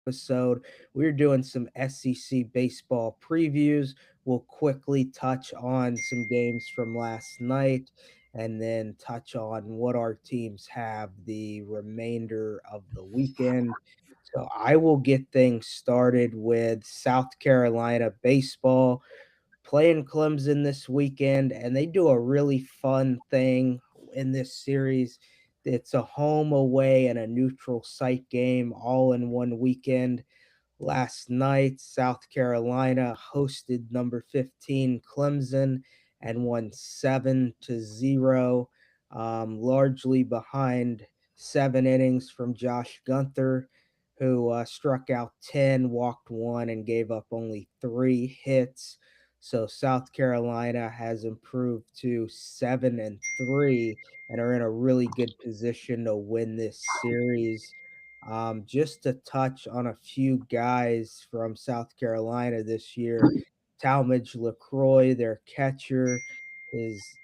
episode. We're doing some SEC baseball previews. We'll quickly touch on some games from last night and then touch on what our teams have the remainder of the weekend. So I will get things started with South Carolina baseball playing Clemson this weekend, and they do a really fun thing in this series. It's a home, away, and a neutral site game all in one weekend. Last night, South Carolina hosted number 15 Clemson and won 7-0, largely behind 7 innings from Josh Gunther, who struck out 10, walked 1, and gave up only 3 hits. So South Carolina has improved to 7-3 and are in a really good position to win this series. Just to touch on a few guys from South Carolina this year, Talmadge LaCroix, their catcher,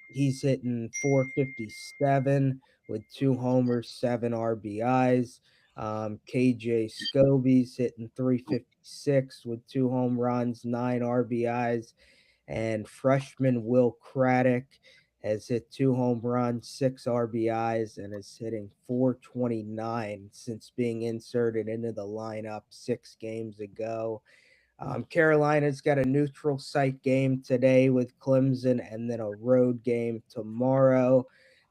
he's hitting 457 with 2 homers, 7 RBIs. KJ Scobie's hitting 356 with 2 home runs, 9 RBIs, and freshman Will Craddock has hit 2 home runs, 6 RBIs, and is hitting 429 since being inserted into the lineup 6 games ago. Carolina's got a neutral site game today with Clemson and then a road game tomorrow.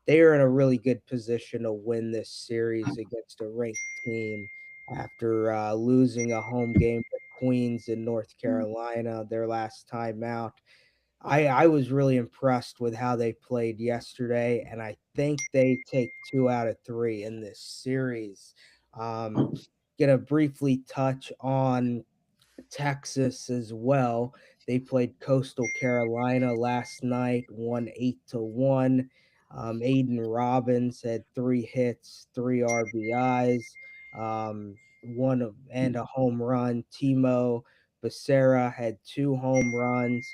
They are in a really good position to win this series against a ranked team after losing a home game to Queens in North Carolina their last time out. I was really impressed with how they played yesterday, and I think they take 2 out of 3 in this series. Um, Gonna briefly touch on Texas as well. They played Coastal Carolina last night, won 8-1. Aiden Robbins had 3 hits, 3 RBIs, and a home run. Timo Becerra had 2 home runs,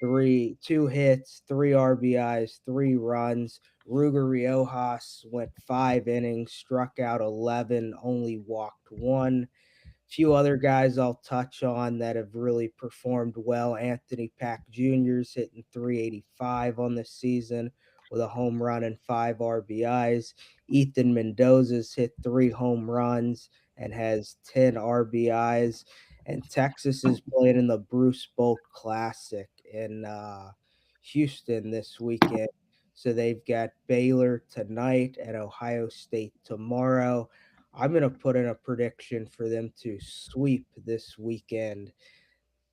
2 hits, 3 RBIs, 3 runs. Ruger Riojas went 5 innings, struck out 11, only walked 1. Few other guys I'll touch on that have really performed well. Anthony Pack Jr.'s hitting 385 on the season with a home run and 5 RBIs. Ethan Mendoza's hit 3 home runs and has 10 RBIs. And Texas is playing in the Bruce Bolt Classic in Houston this weekend. So they've got Baylor tonight and Ohio State tomorrow. I'm going to put in a prediction for them to sweep this weekend.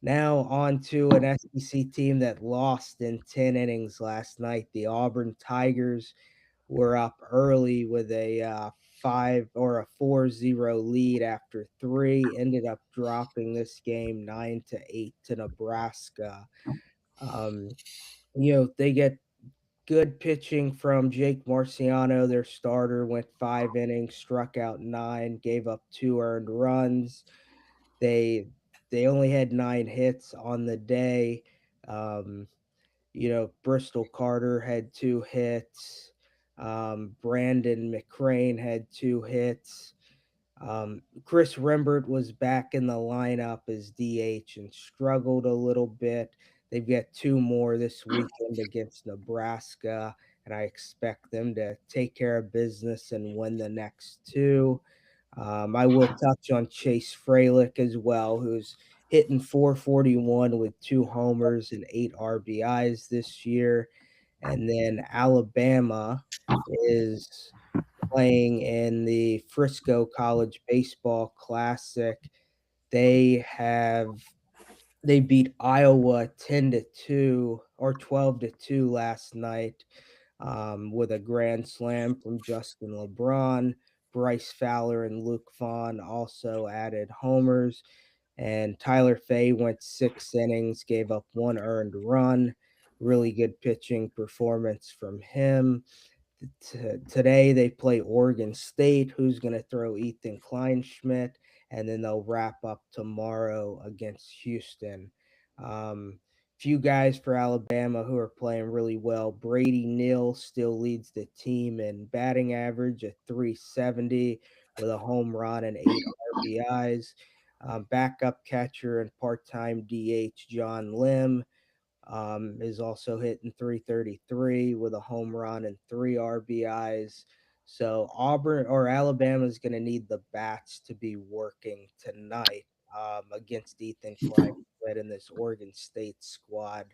Now, on to an SEC team that lost in 10 innings last night. The Auburn Tigers were up early with a 4-0 lead after 3, ended up dropping this game 9-8 to Nebraska. Um, they get good pitching from Jake Marciano, their starter, went 5 innings, struck out 9, gave up 2 earned runs. They they only had 9 hits on the day. Um, Bristol Carter had 2 hits. Brandon McCrane had 2 hits. Chris Rembert was back in the lineup as DH and struggled a little bit. They've got 2 more this weekend against Nebraska, and I expect them to take care of business and win the next 2. I will touch on Chase Fralick as well, who's hitting 441 with 2 homers and 8 RBIs this year. And then Alabama is playing in the Frisco College Baseball Classic. They have they beat Iowa 10-2 or 12-2 last night, with a grand slam from Justin LeBron. Bryce Fowler and Luke Vaughn also added homers, and Tyler Fay went 6 innings, gave up 1 earned run. Really good pitching performance from him. Today they play Oregon State, who's going to throw Ethan Kleinschmidt, and then they'll wrap up tomorrow against Houston. Few guys for Alabama who are playing really well. Brady Neal still leads the team in batting average at 370. with a home run and 8 RBIs. Backup catcher and part-time DH John Lim is also hitting 333 with a home run and 3 RBIs. So Auburn or Alabama is going to need the bats to be working tonight against Ethan Klein in this Oregon State squad.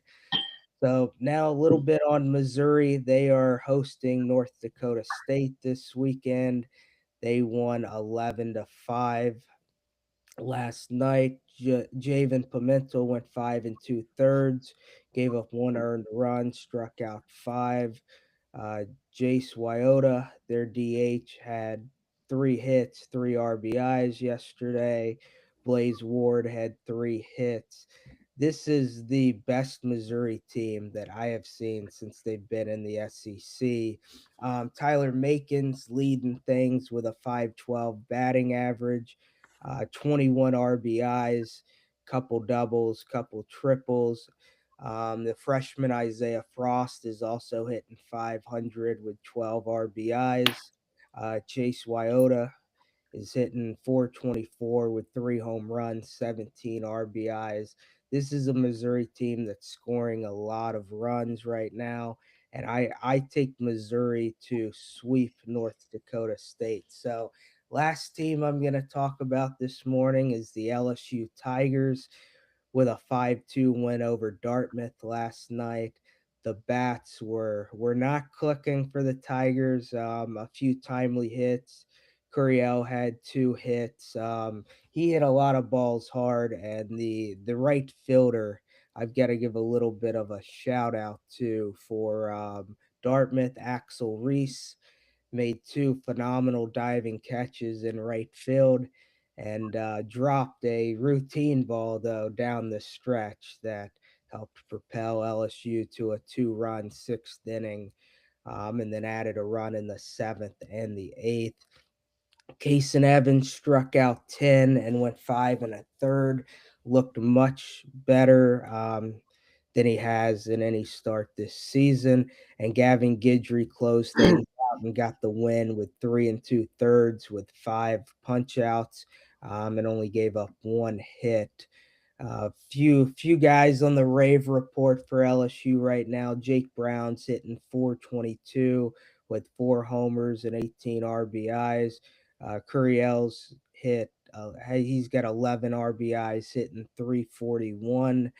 So now a little bit on Missouri. They are hosting North Dakota State this weekend. They won 11-5 last night. Javen Pimento went 5 2/3, gave up 1 earned run, struck out 5. Uh, Jace Wyota, their DH, had 3 hits, 3 RBIs yesterday. Blaze Ward had 3 hits. This is the best Missouri team that I have seen since they've been in the SEC. Tyler Makin's leading things with a 512 batting average, 21 RBIs, couple doubles, couple triples. The freshman Isaiah Frost is also hitting 500 with 12 RBIs. Chase Wyota is hitting 424 with 3 home runs, 17 RBIs. This is a Missouri team that's scoring a lot of runs right now. And I take Missouri to sweep North Dakota State. So, last team I'm going to talk about this morning is the LSU Tigers with a 5-2 win over Dartmouth last night. The bats were not clicking for the Tigers. A few timely hits. Curiel had 2 hits. He hit a lot of balls hard, and the right fielder I've got to give a little bit of a shout out to for Dartmouth. Axel Reese made 2 phenomenal diving catches in right field and dropped a routine ball, though, down the stretch that helped propel LSU to a 2-run 6th inning, and then added a run in the 7th and the 8th. Kason Evans struck out 10 and went 5 1/3. Looked much better than he has in any start this season. And Gavin Guidry closed things out and got the win with 3 2/3 with 5 punch outs, and only gave up 1 hit. Few guys on the rave report for LSU right now. Jake Brown's hitting 422 with 4 homers and 18 RBIs. Curiel's hit. He's got 11 RBIs, hitting 341.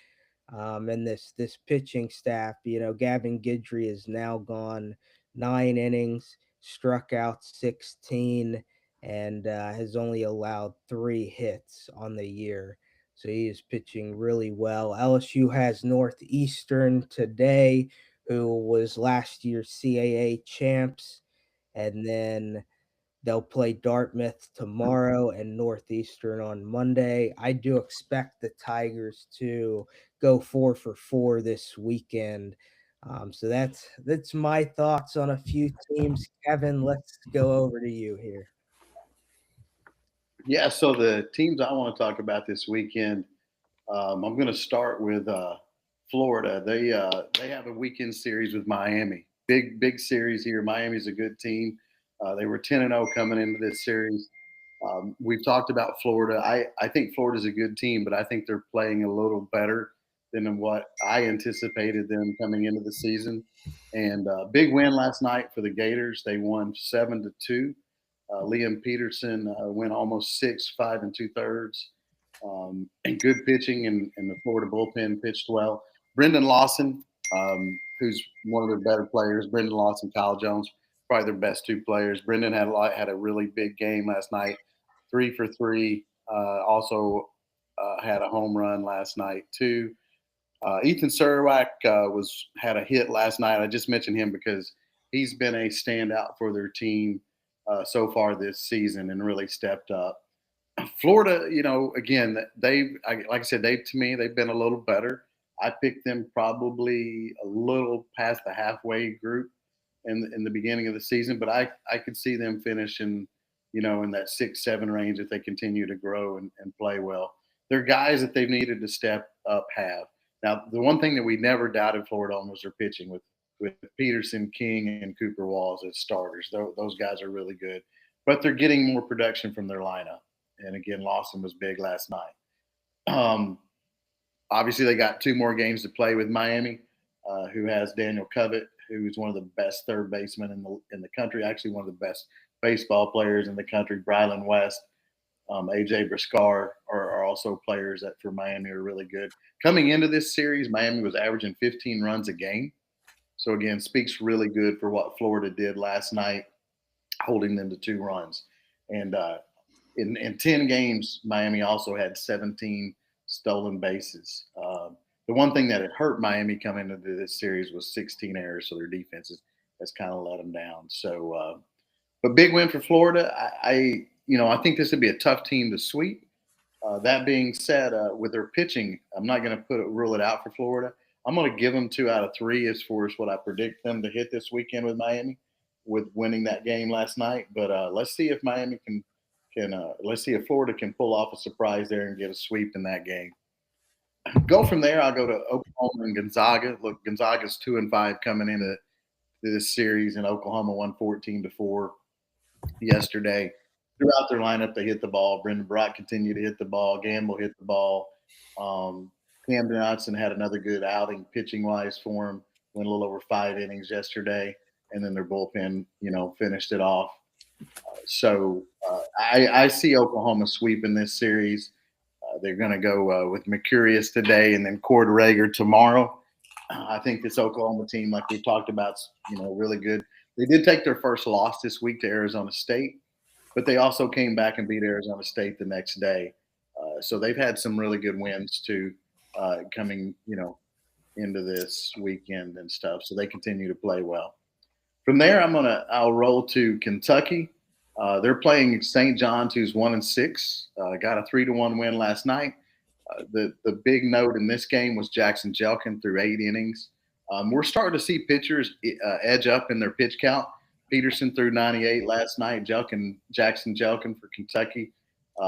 And this pitching staff, Gavin Guidry has now gone 9 innings, struck out 16, and has only allowed 3 hits on the year. So he is pitching really well. LSU has Northeastern today, who was last year's CAA champs, and then they'll play Dartmouth tomorrow and Northeastern on Monday. I do expect the Tigers to go 4 for 4 this weekend. So that's my thoughts on a few teams. Kevin, let's go over to you here. Yeah, so the teams I want to talk about this weekend, I'm going to start with Florida. They have a weekend series with Miami. Big series here. Miami's a good team. They were 10-0 coming into this series. We've talked about Florida. I think Florida's a good team, but I think they're playing a little better than what I anticipated them coming into the season. And big win last night for the Gators. They won 7-2. Liam Peterson went almost 6 5 2/3. And good pitching, and the Florida bullpen pitched well. Brendan Lawson, who's one of their better players, Brendan Lawson, Kyle Jones, probably their best 2 players. Brendan had a really big game last night, 3 for 3. Also had a home run last night too. Ethan Surwak had a hit last night. I just mentioned him because he's been a standout for their team so far this season and really stepped up. Florida, again, like I said, to me, they've been a little better. I picked them probably a little past the halfway group in the beginning of the season, but I could see them finishing, in that 6 7 range if they continue to grow and play well. They're guys that they've needed to step up have. Now, the one thing that we never doubted Florida on was their pitching with Peterson, King, and Cooper Walls as starters. Those guys are really good. but they're getting more production from their lineup. And again, Lawson was big last night. Um, Obviously, they got two more games to play with Miami, who has Daniel Covett, who's one of the best third basemen in the country. Actually, one of the best baseball players in the country. Brylan West, AJ Briscar are also players that for Miami are really good. Coming into this series, Miami was averaging 15 runs a game. So again, speaks really good for what Florida did last night, holding them to 2 runs. And in 10 games, Miami also had 17 stolen bases. The one thing that had hurt Miami coming into this series was 16 errors, so their defense has kind of let them down. So, but big win for Florida. I think this would be a tough team to sweep. That being said, with their pitching, I'm not going to rule it out for Florida. I'm going to give them 2 out of 3 as far as what I predict them to hit this weekend with Miami, with winning that game last night. But let's see if Miami can let's see if Florida can pull off a surprise there and get a sweep in that game. Go from there. I'll go to Oklahoma and Gonzaga. Look, Gonzaga's 2-5 coming into this series, and Oklahoma won 14-4 yesterday. Throughout their lineup, they hit the ball. Brendan Brock continued to hit the ball. Gamble hit the ball. Cam Johnson had another good outing pitching wise for him. Went a little over 5 innings yesterday, and then their bullpen, finished it off. So I see Oklahoma sweeping this series. They're going to go with Mercurius today, and then Cord Rager tomorrow. I think this Oklahoma team, like we talked about, really good. They did take their first loss this week to Arizona State, but they also came back and beat Arizona State the next day. So they've had some really good wins too, coming, into this weekend and stuff. So they continue to play well. From there, I'll roll to Kentucky. They're playing St. John's, who's 1-6. Got a 3-1 win last night. The big note in this game was Jackson Jelkin through 8 innings. We're starting to see pitchers edge up in their pitch count. Peterson threw 98 last night. Jackson Jelkin for Kentucky.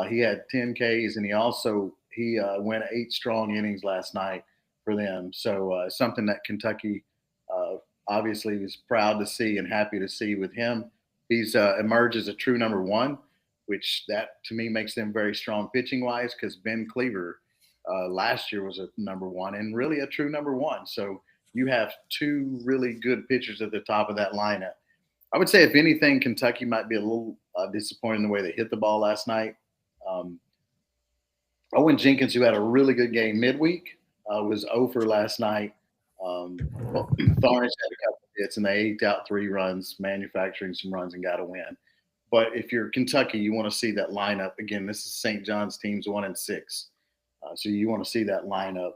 He had 10 Ks, and he went 8 strong innings last night for them. So something that Kentucky obviously was proud to see and happy to see with him. He's emerged as a true number 1, which that to me makes them very strong pitching wise, because Ben Cleaver last year was a number 1 and really a true number 1. So you have 2 really good pitchers at the top of that lineup. I would say, if anything, Kentucky might be a little disappointed in the way they hit the ball last night. Owen Jenkins, who had a really good game midweek, was 0 for last night. Thorns had a couple of hits, and they eked out 3 runs, manufacturing some runs, and got a win. But if you're Kentucky, you want to see that lineup. Again, this is St. John's team's 1-6. So you want to see that lineup,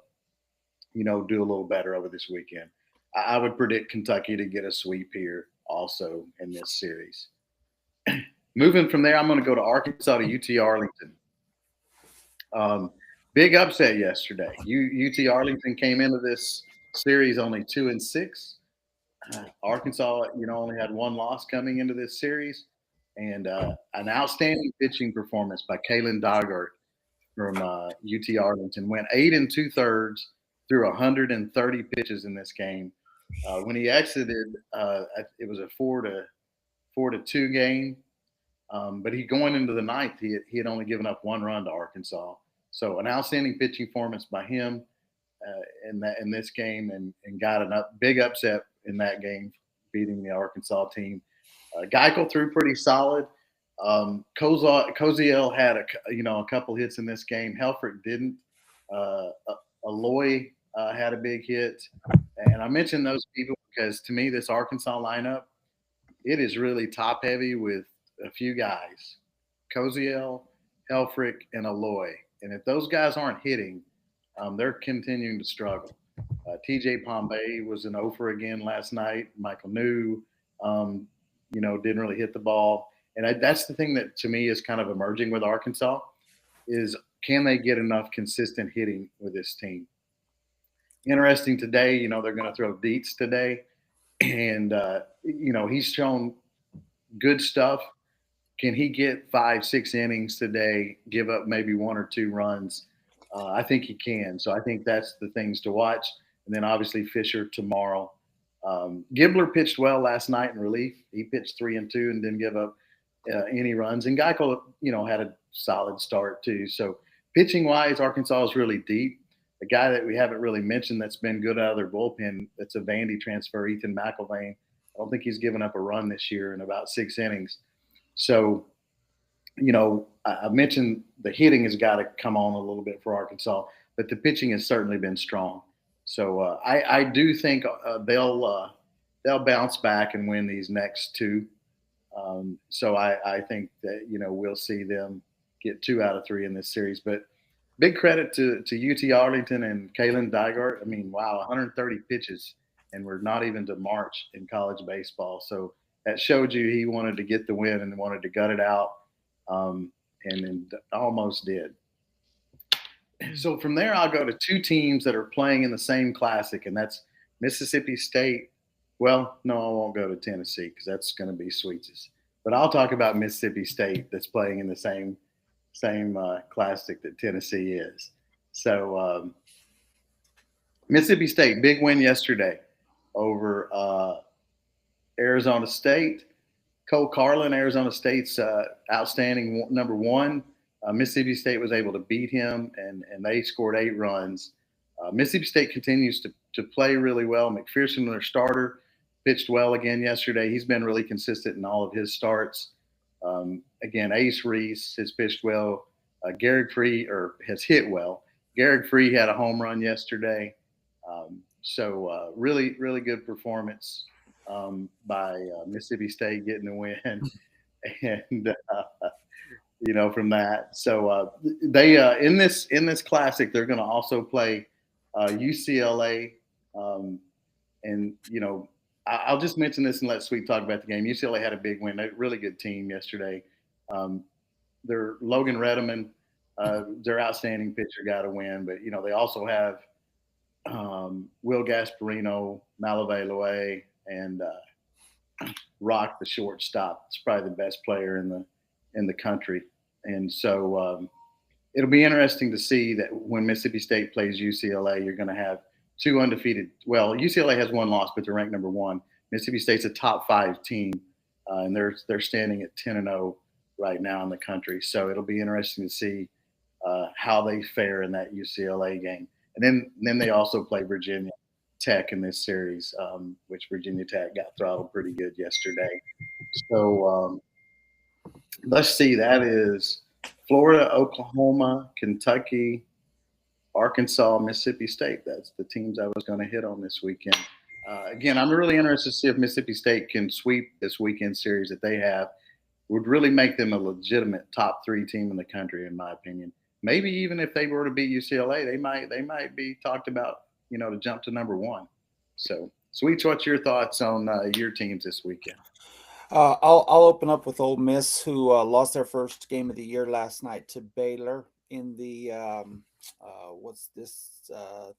do a little better over this weekend. I would predict Kentucky to get a sweep here also in this series. Moving from there, I'm going to go to Arkansas to UT Arlington. Big upset yesterday. UT Arlington came into this series only 2-6. Arkansas, only had 1 loss coming into this series, and an outstanding pitching performance by Kalen Doggart from UT Arlington. Went 8 2/3 through 130 pitches in this game. When he exited, it was a 4-2 game. But going into the ninth, he had only given up 1 run to Arkansas. So an outstanding pitching performance by him in this game, and got a big upset in that game, beating the Arkansas team. Geichel threw pretty solid. Koziel had a couple hits in this game. Helfrich didn't. Aloy had a big hit, and I mentioned those people because to me, this Arkansas lineup, it is really top heavy with a few guys: Koziel, Helfrich, and Aloy. And if those guys aren't hitting, they're continuing to struggle. TJ Pombey was an 0 again last night. Michael New, didn't really hit the ball. And that's the thing that to me is kind of emerging with Arkansas is, can they get enough consistent hitting with this team? Interesting today, they're going to throw Dietz today. And, he's shown good stuff. Can he get 5-6 innings today, give up maybe 1 or 2 runs? I think he can. So I think that's the things to watch. And then obviously Fisher tomorrow. Gibbler pitched well last night in relief. He pitched 3-2 and didn't give up any runs. And Geico, had a solid start too. So pitching wise, Arkansas is really deep. A guy that we haven't really mentioned that's been good out of their bullpen, that's a Vandy transfer, Ethan McElvain. I don't think he's given up a run this year in about 6 innings. So, I mentioned the hitting has got to come on a little bit for Arkansas, but the pitching has certainly been strong. So I do think they'll bounce back and win these next two. So I think that we'll see them get 2 out of 3 in this series. But big credit to UT Arlington and Kalen Dygart. I mean, wow, 130 pitches, and we're not even to March in college baseball. So that showed you he wanted to get the win and wanted to gut it out, and almost did. So from there, I'll go to two teams that are playing in the same classic, and that's Mississippi State. Well, no, I won't go to Tennessee because that's going to be Sweets. But I'll talk about Mississippi State that's playing in the same classic that Tennessee is. So Mississippi State, big win yesterday over Arizona State. Cole Carlin, Arizona State's outstanding number one. Mississippi State was able to beat him, and they scored 8 runs. Mississippi State continues to play really well. McPherson, their starter, pitched well again yesterday. He's been really consistent in all of his starts. Again, Ace Reese has pitched well. Garrick Free has hit well. Garrick Free had a home run yesterday. So really, really good performance by Mississippi State getting the win. And from that. So they in this classic, they're going to also play UCLA, and I'll just mention this and let Sweet talk about the game. UCLA had a big win, a really good team yesterday. Their Logan Redeman, their outstanding pitcher, got a win, but they also have Will Gasparino, Malavei, and Rock, the shortstop. It's probably the best player in the country. And so it'll be interesting to see that when Mississippi State plays UCLA, you're going to have 2 undefeated. Well, UCLA has 1 loss, but they're ranked number 1. Mississippi State's a top 5 team, and they're standing at 10-0 right now in the country. So it'll be interesting to see how they fare in that UCLA game. And then they also play Virginia Tech in this series, which Virginia Tech got throttled pretty good yesterday. So let's see. That is Florida, Oklahoma, Kentucky, Arkansas, Mississippi State. That's the teams I was going to hit on this weekend. Again, I'm really interested to see if Mississippi State can sweep this weekend series that they have. Would really make them a legitimate top 3 team in the country, in my opinion. Maybe even if they were to beat UCLA, they might be talked about, to jump to number 1. So, Sweets, what's your thoughts on your teams this weekend? I'll open up with Ole Miss, who lost their first game of the year last night to Baylor in the what's this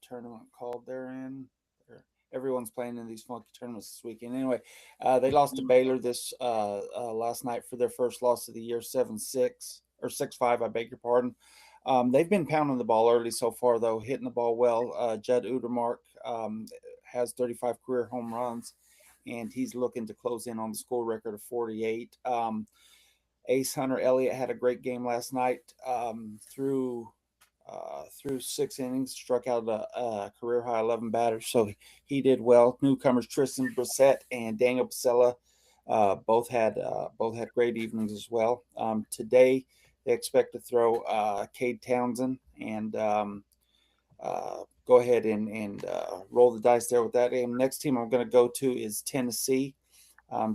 tournament called they're in? Everyone's playing in these funky tournaments this weekend. Anyway, they lost to Baylor this last night for their first loss of the year, 7-6 or 6-5. I beg your pardon. They've been pounding the ball early so far, though, hitting the ball well. Judd Udermark has 35 career home runs, and he's looking to close in on the school record of 48. Ace Hunter Elliott had a great game last night. Through 6 innings, struck out a career high 11 batters, so he did well. Newcomers Tristan Brissett and Daniel Pasella both had great evenings as well. Today they expect to throw Cade Townsend and go ahead and roll the dice there with that game. Next team I'm going to go to is Tennessee.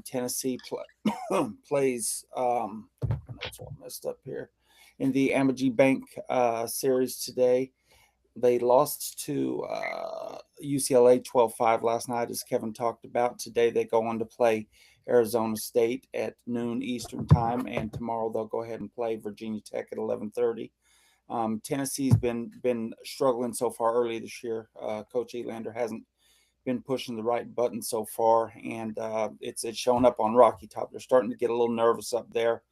Tennessee plays. That's all messed up here. In the Amegy Bank series today, they lost to UCLA 12-5 last night, as Kevin talked about. Today they go on to play Arizona State at noon Eastern time, and tomorrow they'll go ahead and play Virginia Tech at 11:30. Tennessee's been struggling so far early this year. Coach Elander hasn't been pushing the right button so far, and it's showing up on Rocky Top. They're starting to get a little nervous up there.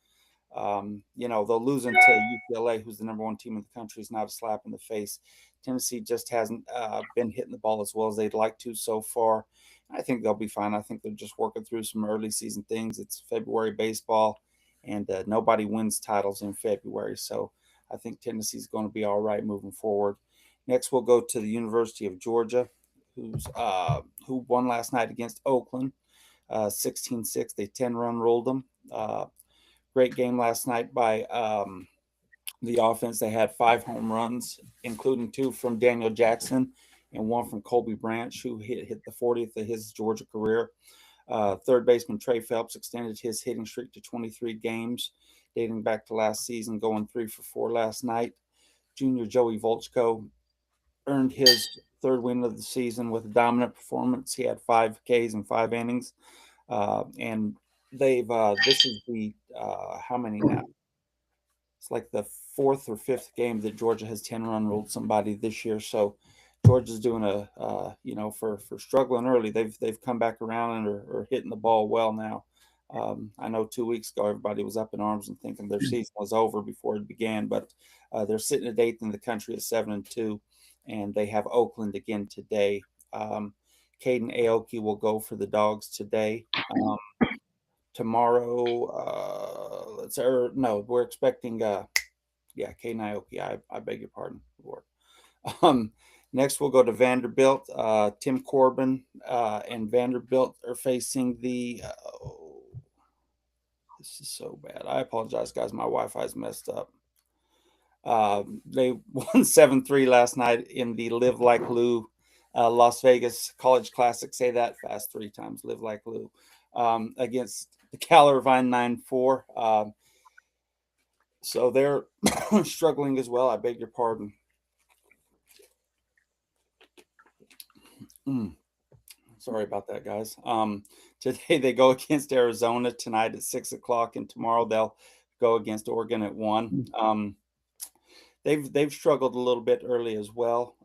They'll losing to UCLA, who's the number 1 team in the country, is not a slap in the face. Tennessee just hasn't been hitting the ball as well as they'd like to so far. I think they'll be fine. I think they're just working through some early season things. It's February baseball, and nobody wins titles in February. So I think Tennessee's going to be all right moving forward. Next, we'll go to the University of Georgia, who won last night against Oakland, 16-6. They 10-run ruled them. Great game last night by the offense. They had 5 home runs, including 2 from Daniel Jackson and 1 from Colby Branch, who hit the 40th of his Georgia career. Third baseman Trey Phelps extended his hitting streak to 23 games, dating back to last season, going 3 for 4 last night. Junior Joey Volchko earned his 3rd win of the season with a dominant performance. He had 5 Ks in 5 innings. And they've this is the how many now? It's like the 4th or 5th game that Georgia has 10-run ruled somebody this year. So Georgia's doing for struggling early, they've come back around and are hitting the ball well now. I know 2 weeks ago everybody was up in arms and thinking their season was over before it began, but they're sitting at 8th in the country at 7-2, and they have Oakland again today. Caden Aoki will go for the Dogs today. Tomorrow, we're expecting Caden Aoki. I beg your pardon, Lord. Next, we'll go to Vanderbilt. Tim Corbin and Vanderbilt are facing the. This is so bad. I apologize, guys. My Wi-Fi's messed up. They won 7-3 last night in the Live Like Lou Las Vegas College Classic. Say that fast 3 times. Live Like Lou against the Cal Irvine 9-4. So they're struggling as well. I beg your pardon. Sorry about that, guys. Today they go against Arizona tonight at 6:00, and tomorrow they'll go against Oregon at 1. They've struggled a little bit early as well,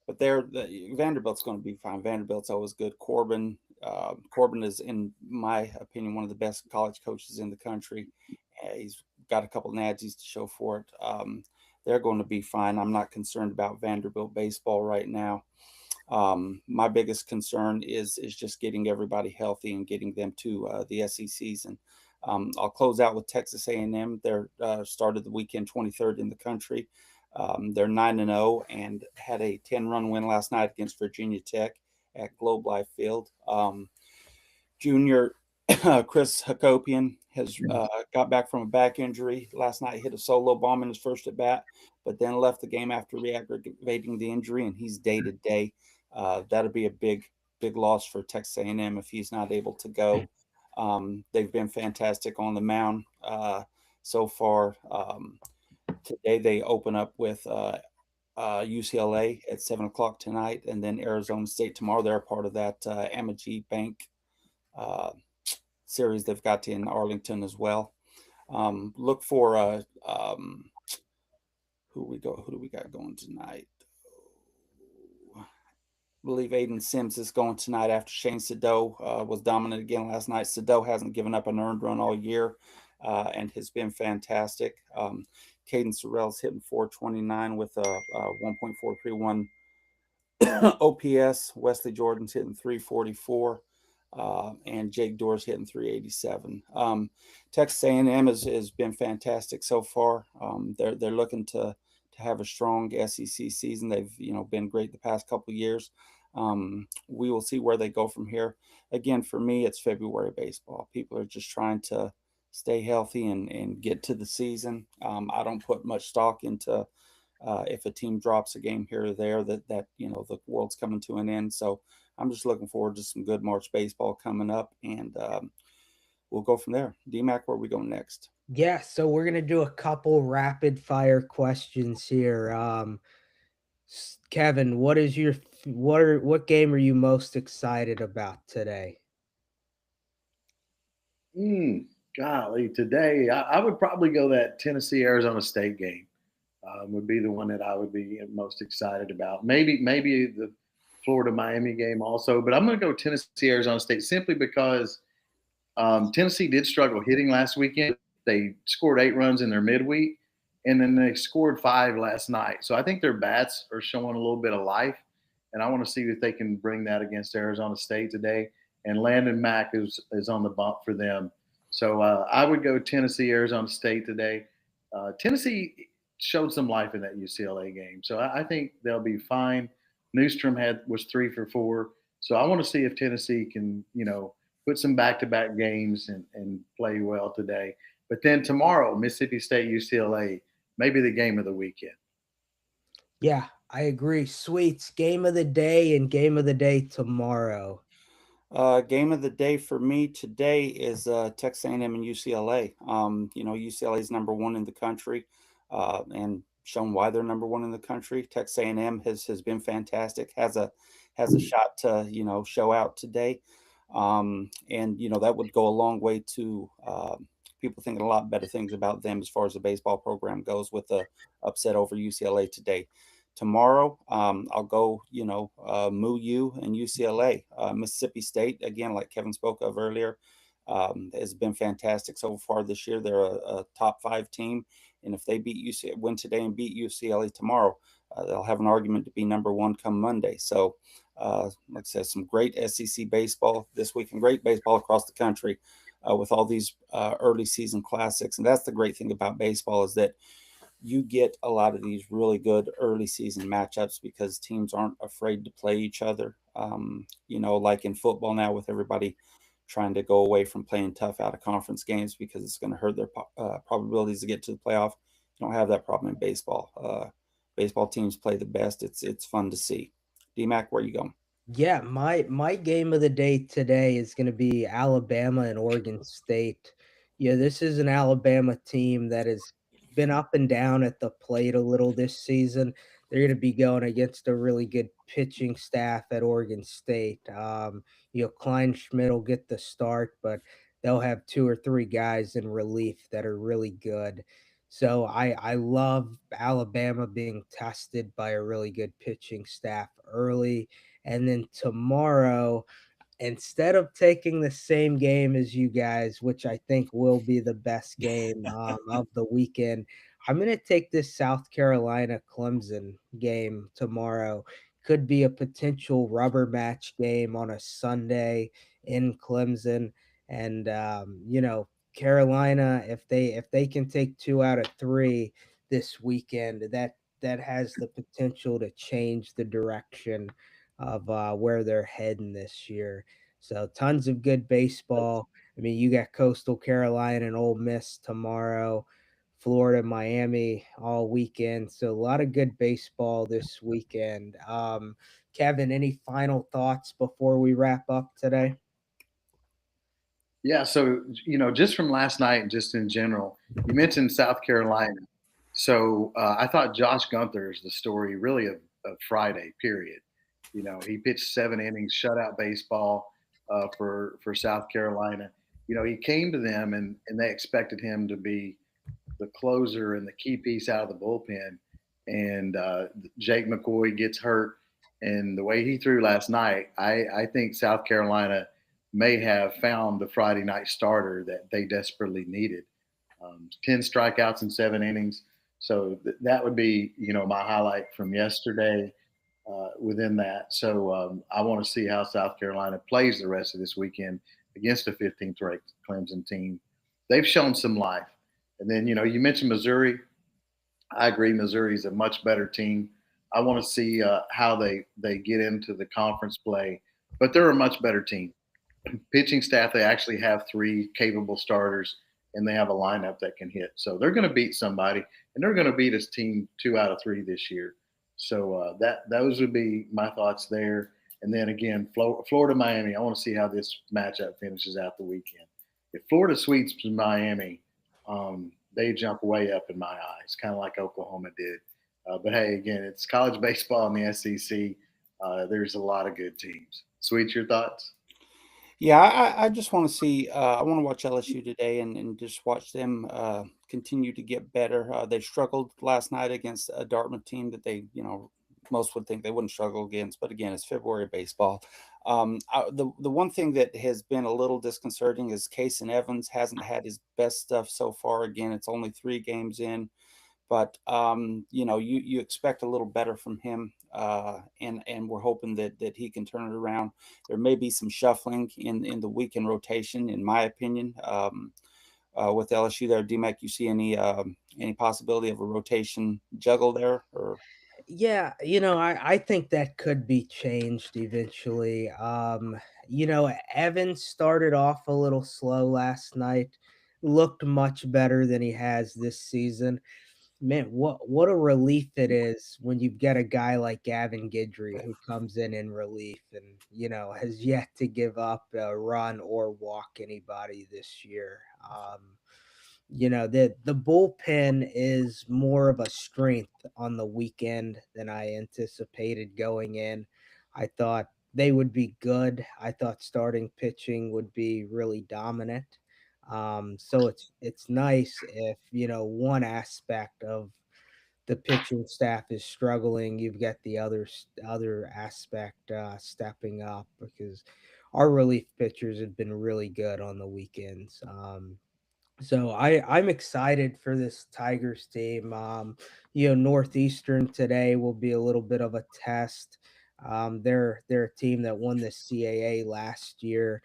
but Vanderbilt's going to be fine. Vanderbilt's always good. Corbin is, in my opinion, one of the best college coaches in the country. He's got a couple Nadzies to show for it. They're going to be fine. I'm not concerned about Vanderbilt baseball right now. My biggest concern is just getting everybody healthy and getting them to the SEC season. I'll close out with Texas A&M. They're started the weekend 23rd in the country. They're 9-0 and had a 10-run win last night against Virginia Tech at Globe Life Field. Junior Chris Hakopian has got back from a back injury last night. Hit a solo bomb in his first at bat, but then left the game after re-aggravating the injury, and he's day to day. That'll be a big loss for Texas A&M if he's not able to go. They've been fantastic on the mound so far. Today they open up with UCLA at 7:00 tonight, and then Arizona State tomorrow. They're a part of that Amegy Bank series they've got in Arlington as well. Look for who do we got going tonight? I believe Aiden Sims is going tonight after Shane Sado was dominant again last night. Sado hasn't given up an earned run all year and has been fantastic. Caden Sorrell's hitting 429 with a 1.431 OPS. Wesley Jordan's hitting 344. And Jake Doerr's hitting 387. Texas A&M has been fantastic so far. They're looking to have a strong SEC season. They've been great the past couple of years. We will see where they go from here. Again, for me, it's February baseball. People are just trying to stay healthy and get to the season. I don't put much stock into if a team drops a game here or there that the world's coming to an end. So I'm just looking forward to some good March baseball coming up, and we'll go from there. DMAC, where are we going next? Yeah, so we're going to do a couple rapid fire questions here. Kevin, what game are you most excited about today? Golly, today I would probably go that Tennessee Arizona State game. Would be the one that I would be most excited about. Maybe the Florida Miami game also, but I'm going to go Tennessee Arizona State simply because Tennessee did struggle hitting last weekend. They scored 8 runs in their midweek, and then they scored 5 last night. So I think their bats are showing a little bit of life, and I want to see if they can bring that against Arizona State today. And Landon Mack is on the bump for them. So I would go Tennessee, Arizona State today. Tennessee showed some life in that UCLA game, so I think they'll be fine. Newstrom was 3 for 4, so I want to see if Tennessee can, put some back-to-back games and play well today. But then tomorrow, Mississippi State, UCLA, maybe the game of the weekend. Yeah, I agree. Sweets, game of the day and game of the day tomorrow. Game of the day for me today is Texas A&M and UCLA. UCLA is number one in the country, and shown why they're number one in the country. Texas A&M has been fantastic. Has a shot to show out today, and that would go a long way to people thinking a lot better things about them as far as the baseball program goes with the upset over UCLA today. Tomorrow, I'll go, MooU and UCLA. Mississippi State, again, like Kevin spoke of earlier, has been fantastic so far this year. They're a top 5 team, and if they win today and beat UCLA tomorrow, they'll have an argument to be number one come Monday. So, like I said, some great SEC baseball this week and great baseball across the country with all these early season classics. And that's the great thing about baseball is that you get a lot of these really good early season matchups because teams aren't afraid to play each other. Like in football now, with everybody trying to go away from playing tough out of conference games because it's going to hurt their probabilities to get to the playoff. You don't have that problem in baseball. Baseball teams play the best. It's fun to see. DMAC, where you going? Yeah, my game of the day today is going to be Alabama and Oregon State. Yeah, this is an Alabama team that has been up and down at the plate a little this season. They're going to be going against a really good pitching staff at Oregon State. Kleinschmidt will get the start, but they'll have 2 or 3 guys in relief that are really good. So I love Alabama being tested by a really good pitching staff early. And then tomorrow, instead of taking the same game as you guys, which I think will be the best game of the weekend, I'm going to take this South Carolina Clemson game tomorrow. Could be a potential rubber match game on a Sunday in Clemson, and Carolina, if they can take 2 out of 3 this weekend, that has the potential to change the direction of where they're heading this year. So tons of good baseball. I mean, you got Coastal Carolina and Ole Miss tomorrow, Florida, Miami all weekend. So a lot of good baseball this weekend. Kevin, any final thoughts before we wrap up today? Yeah, so just from last night, and just in general, you mentioned South Carolina. So I thought Josh Gunther is the story, really, of Friday. Period. He pitched 7 innings, shutout baseball for South Carolina. He came to them, and they expected him to be the closer and the key piece out of the bullpen. And Jake McCoy gets hurt, and the way he threw last night, I think South Carolina may have found the Friday night starter that they desperately needed. 10 strikeouts in 7 innings. So that would be, my highlight from yesterday within that. So I want to see how South Carolina plays the rest of this weekend against a 15th ranked Clemson team. They've shown some life. And then, you mentioned Missouri. I agree. Missouri is a much better team. I want to see how they get into the conference play, but they're a much better team. Pitching staff, they actually have 3 capable starters, and they have a lineup that can hit. So they're going to beat somebody, and they're going to beat this team 2 out of 3 this year. So those would be my thoughts there. And then again, Florida, Miami. I want to see how this matchup finishes out the weekend. If Florida sweeps Miami, they jump way up in my eyes, kind of like Oklahoma did. But hey, again, it's college baseball in the SEC. There's a lot of good teams. Sweet, your thoughts? Yeah, I just want to see. I want to watch LSU today and just watch them continue to get better. They struggled last night against a Dartmouth team that they, most would think they wouldn't struggle against. But again, it's February baseball. The one thing that has been a little disconcerting is Casey Evans hasn't had his best stuff so far. Again, it's only 3 games in, But you expect a little better from him, and we're hoping that he can turn it around. There may be some shuffling in the weekend rotation, in my opinion, with LSU there. DMAC, you see any possibility of a rotation juggle there, or Yeah, I think that could be changed eventually. Evans started off a little slow last night, looked much better than he has this season. Man, what a relief it is when you get a guy like Gavin Guidry who comes in relief and, has yet to give up a run or walk anybody this year. The bullpen is more of a strength on the weekend than I anticipated going in. I thought they would be good. I thought starting pitching would be really dominant. So it's nice if, one aspect of the pitching staff is struggling, you've got the other aspect stepping up because our relief pitchers have been really good on the weekends. So I'm excited for this Tigers team. Northeastern today will be a little bit of a test. They're a team that won the CAA last year,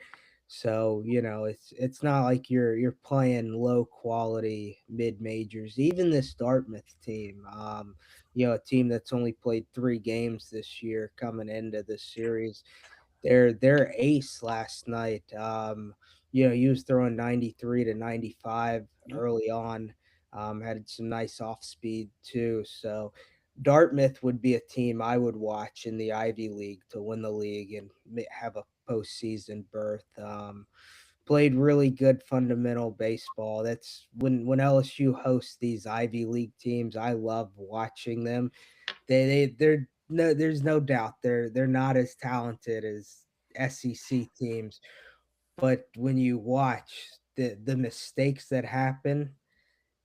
so it's not like you're playing low quality mid majors. Even this Dartmouth team, a team that's only played 3 games this year coming into this series, their ace last night. He was throwing 93 to 95 yeah. early on. Had some nice off speed too. So Dartmouth would be a team I would watch in the Ivy League to win the league and have a postseason berth. Played really good fundamental baseball. That's when LSU hosts these Ivy League teams. I love watching them. They're no, there's no doubt they're not as talented as SEC teams, but when you watch the mistakes that happen,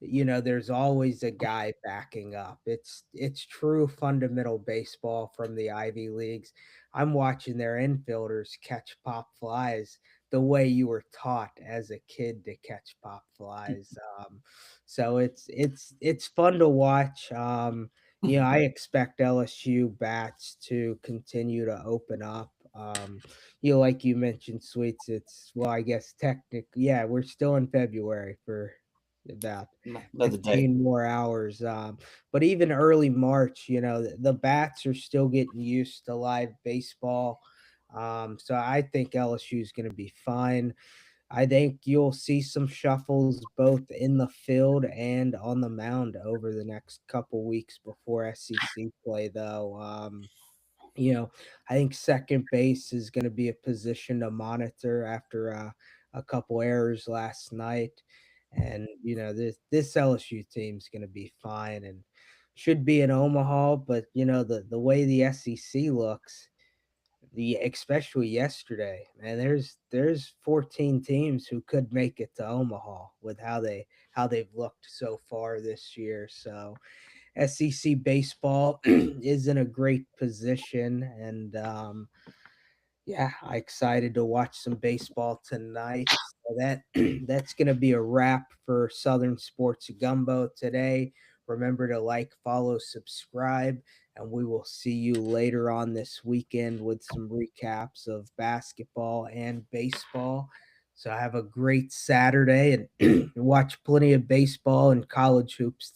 there's always a guy backing up. It's true fundamental baseball from the Ivy Leagues. I'm watching their infielders catch pop flies the way you were taught as a kid to catch pop flies. So it's fun to watch. I expect LSU bats to continue to open up. Like you mentioned, Sweets. I guess technically, yeah, we're still in February for about Another day. 15 more hours. But even early March, the bats are still getting used to live baseball. So I think LSU is going to be fine. I think you'll see some shuffles both in the field and on the mound over the next couple weeks before SEC play, though. You know, I think second base is going to be a position to monitor after a couple errors last night, and this LSU team's going to be fine and should be in Omaha. But the way the SEC looks, the especially yesterday, man, there's 14 teams who could make it to Omaha with how they've looked so far this year. So SEC baseball is in a great position, and yeah, I excited to watch some baseball tonight. So that that's going to be a wrap for Southern Sports Gumbo today. Remember to like, follow, subscribe, and we will see you later on this weekend with some recaps of basketball and baseball. So have a great Saturday and watch plenty of baseball and college hoops